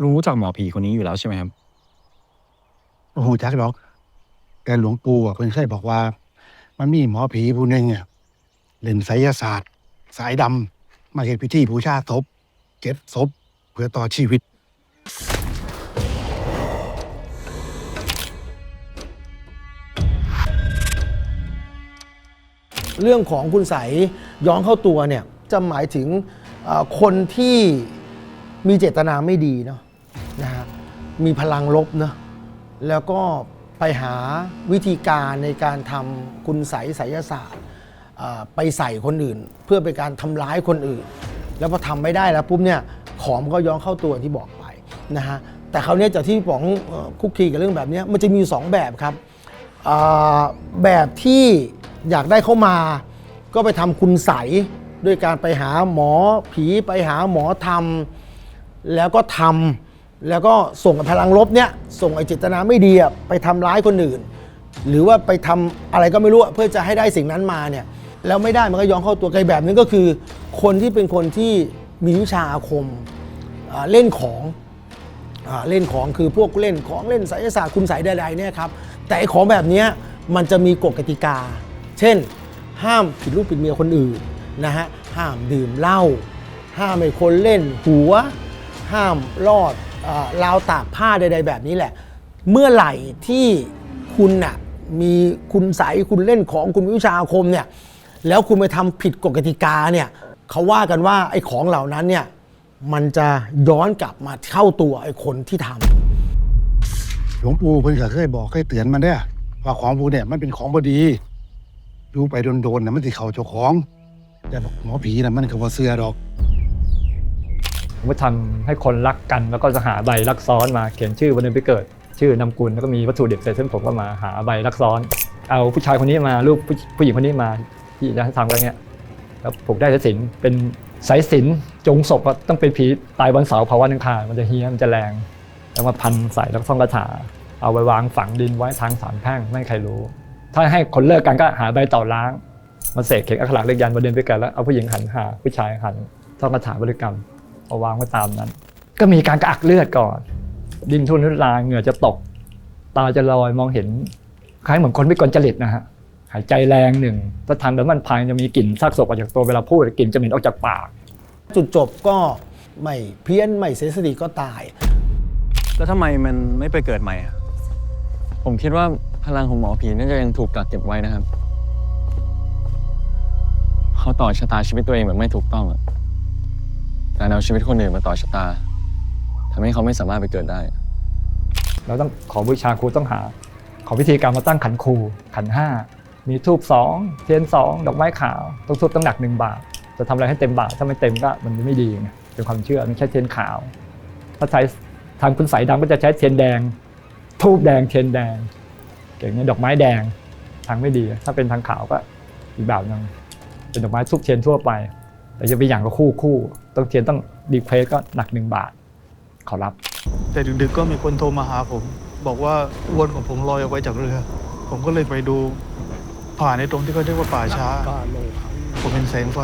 ลุงรู้จักหมอผีคนนี้อยู่แล้วใช่ไหมครับโอ้โหจักหรอกแต่หลวงปู่เพิ่นเคยบอกว่า มันมีหมอผีผู้หนึ่งเล่นไสยศาสตร์สายดำมาเฮ็ดพิธีบูชาศพเก็บศพเพื่อต่อชีวิตเรื่องของคุณใสยย้อนเข้าตัวเนี่ยจะหมายถึงคนที่มีเจตนาไม่ดีเนาะนะฮะมีพลังลบเนาะแล้วก็ไปหาวิธีการในการทำคุณใสยไสยศาสตร์ไปใส่คนอื่น เพื่อเป็นการทำร้ายคนอื่น แล้วพอทำไม่ได้แล้วปุ๊บเนี่ยของมันก็ย้อนเข้าตัวที่บอกไปนะฮะแต่คราวนี้จากที่ป๋องคุกคีกับเรื่องแบบนี้มันจะมี2แบบครับแบบที่อยากได้เข้ามาก็ไปทำคุณใสยด้วยการไปหาหมอผีไปหาหมอธรรมแล้วก็ทำแล้วก็ส่งพลังลบเนี่ยส่งไอ้เจตนาไม่ดีไปทำร้ายคนอื่นหรือว่าไปทำอะไรก็ไม่รู้เพื่อจะให้ได้สิ่งนั้นมาเนี่ยแล้วไม่ได้มันก็ย้อนเข้าตัวไกลแบบนึงก็คือคนที่เป็นคนที่มีวิชาอาคมเล่นของคือพวกเล่นของเล่นไสยศาสตร์คุณไสยใดๆเนี่ยครับแต่ไอ้ของแบบนี้มันจะมีกฎกติกาเช่นห้ามผิดลูกผิดเมียคนอื่นนะฮะห้ามดื่มเหล้าห้ามให้คนเล่นหัวห้ามลอดราวตากผ้าใดๆแบบนี้แหละเมื่อไหร่ที่คุณน่ะมีคุณใสยคุณเล่นของคุณวิชาอาคมเนี่ยแล้วคุณไปทำผิดกฎกติกาเนี่ยเขาว่ากันว่าไอ้ของเหล่านั้นเนี่ยมันจะย้อนกลับมาเข้าตัวไอ้คนที่ทำหลวงปู่เพิ่นก็เคยบอกเคยเตือนมันเด้อว่าของพวกเนี่ยมันเป็นของบ่ดีดูไปโดนๆมันสิเข้าเจ้าของแต่หมอผีมันก็บ่เชื่อดอกผมก็ทำให้คนรักกันแล้วก็จะหาใบรักซ้อนมาเขียนชื่อวันเดือนปีเกิดชื่อนามกุลแล้วก็มีวัตถุดิบเสร็จซึ่งผมก็มาหาใบรักซ้อนเอาผู้ชายคนนี้มารูปผู้หญิงคนนี้มาที่จะทำอะไรเงี้ยแล้วผมได้สายสิญจน์เป็นสายสิญจน์จงศพต้องเป็นผีตายวันเสาร์เผาวันอังคารมันจะเฮี้ยมันจะแรงแล้วมาพันใส่แล้วก็ท่องคาถาเอาไปวางฝังดินไว้ทางสามแพร่งไม่มีใครรู้ถ้าให้คนเลิกกันก็หาใบเต่าล้างมาเสกเขียนอักขระเลขยันต์วันเดือนปีเกิดแล้วเอาผู้หญิงหันหาผู้ชายหันท่องคาถาบริกรรมเอาวางไว้ตามนั้นก็มีการกระอักเลือดก่อนดิ้นทุรนลายเหงื่อจะตกตาจะลอยมองเห็นคล้ายเหมือนคนวิกลจริตนะฮะหายใจแรงหนึ่งถ้าทำแบบมันพายจะมีกลิ่นซากศพออกจากตัวเวลาพูดกลิ่นจะเหม็นออกจากปากจุดจบก็ไม่เพี้ยนไม่เสียสติก็ตายแล้วทำไมมันไม่ไปเกิดใหม่อะผมคิดว่าพลังของหมอผีน่าจะยังถูกกักเก็บไว้นะครับเขาต่อชะตาชีวิตตัวเองแบบไม่ถูกต้องการเอาชีวิตคนอื่นมาต่อชะตาทำให้เขาไม่สามารถไปเกิดได้เราต้องขอบูชาครูต้องหาขอพิธีกรรมมาตั้งขันครูขัน5มีธูป2เทียน2ดอกไม้ขาวต้องทุบต้องหนัก1 บาทจะทำอะไรให้เต็มบาทถ้าไม่เต็มก็มันไม่ดีไงเป็นความเชื่อไม่ใช่เทียนขาวถ้าใช้ทางคุณใสยดำก็จะใช้เทียนแดงธูปแดงเทียนแดงอย่างนี้ดอกไม้แดงทางไม่ดีถ้าเป็นทางขาวก็อีกแบบนึงเป็นดอกไม้ธูปเทียนทั่วไปแต่จะเป็นอย่างก็คู่ต้องเทียนต้องดีเควสก็หนัก1 บาทขอรับแต่ดึกๆก็มีคนโทรมาหาผมบอกว่าอวนของผมลอยออกไปจากเรือผมก็เลยไปดูผ่านในตรงที่เขาเรียกว่าป่าช้าผมเห็นแสงไฟ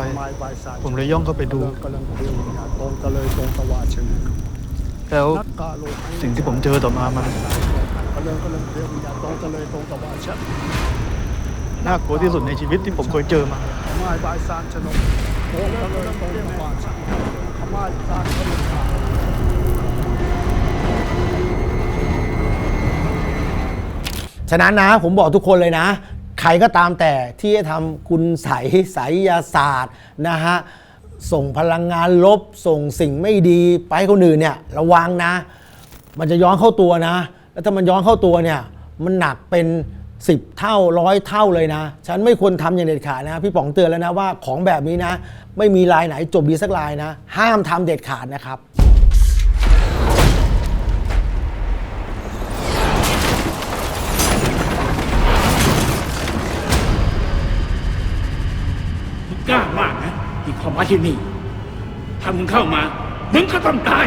ผมเลยย่องเข้าไปดูแล้วสิ่งที่ผมเจอต่อมามันน่ากลัวที่สุดในชีวิตที่ผมเคยเจอมาฉะนั้นนะผมบอกทุกคนเลยนะใครก็ตามแต่ที่จะทำคุณไสยศาสตร์นะฮะส่งพลังงานลบส่งสิ่งไม่ดีไปให้คนอื่นเนี่ยระวังนะมันจะย้อนเข้าตัวนะแล้วถ้ามันย้อนเข้าตัวเนี่ยมันหนักเป็น10 เท่า100 เท่าเลยนะฉันไม่ควรทำอย่างเด็ดขาดนะพี่ป๋องเตือนแล้วนะว่าของแบบนี้นะไม่มีรายไหนจบดีสักรายนะห้ามทำเด็ดขาดนะครับกล้ามากนะที่เข้ามาที่นี่ถ้ามึงเข้ามามึงก็ต้องตาย